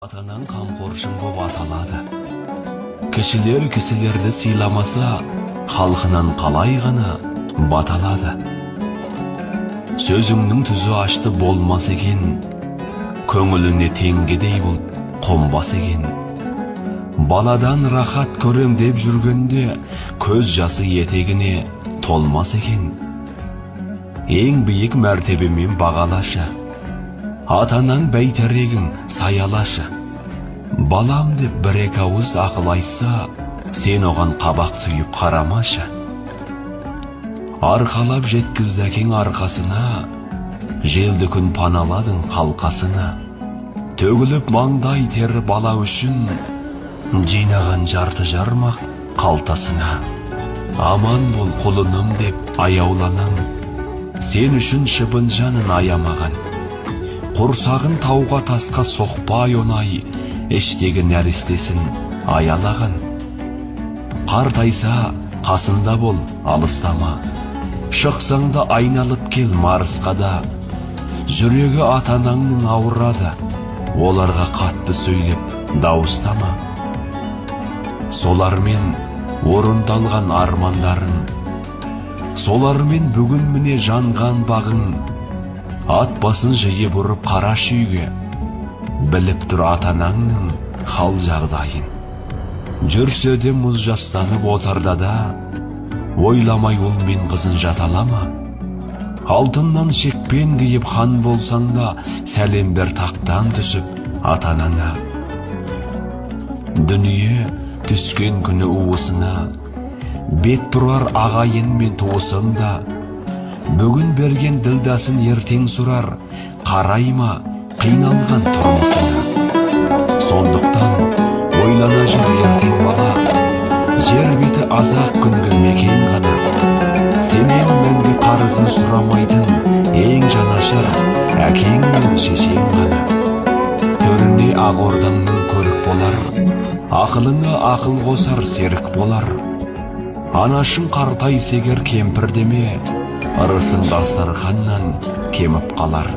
Атаның қамқоршың боп аталады. Кішілер кісілерді сыйламаса, халқынан қалай ғана баталады. Сөзіңнің түзі ашты болмас екен, көңіліне теңгедей бұл қонбас екен. Баладан рахат көрем деп жүргенде, көз жасы етегіне толмас екен. Ең биік мәртебемен бағалашы, атанан бәйтерегің саялашы. Балам деп бір-екі ауыз ақыл айтса, сен оған қабақ түйіп қарамашы. Арқалап жеткізді әкең арқасына, желді күн паналадың қалқасына. Төгіліп маңдай тері бала үшін, жинаған жарты жармақ қалтасына. Аман бол құлыным деп аяуланам, сен үшін шыбын жанын аямаған. Құрсағын тауға тасқа соқпай онай, іштегі нәрестесін аялаған. Қартайса қасында бол, алыстама, шықсаң да айналып кел марысқа да. Жүрегі ата-анаңның ауырады, оларға қатты сөйлеп дауыстама. Солармен орындалған армандарын, солармен бүгін міне жанған бағың. Ат басын жиі бұрып қарашы үйге, біліп тұр ата-анаңның хал жағдайын. Жүрсе де мұз жастанып отырда да, ойламай ол мен қызын жаталама. Алтыннан шекпен киіп хан болсаң да, сәлем бер тақтан түсіп ата-анаңа. Дүние түскен күні уысына, бет бұрар ағайын мен туысында. Бүгін берген ділдасын ертең сұрар, қарайма қиналған тұрмысына. Сондықтан ойлана жүр ертең бала, жер беті азақ күнгі мекен ғана. Сенен мәңгі қарызын сұрамайтын ең жанашыр әкең мен шешең ғана. Төріне ақ ордаңның көрік болар, ақылыңа ақыл қосар серік болар. Анашың қартай сегер кемпір деме, ырысың дастарханнан кеміп қалар.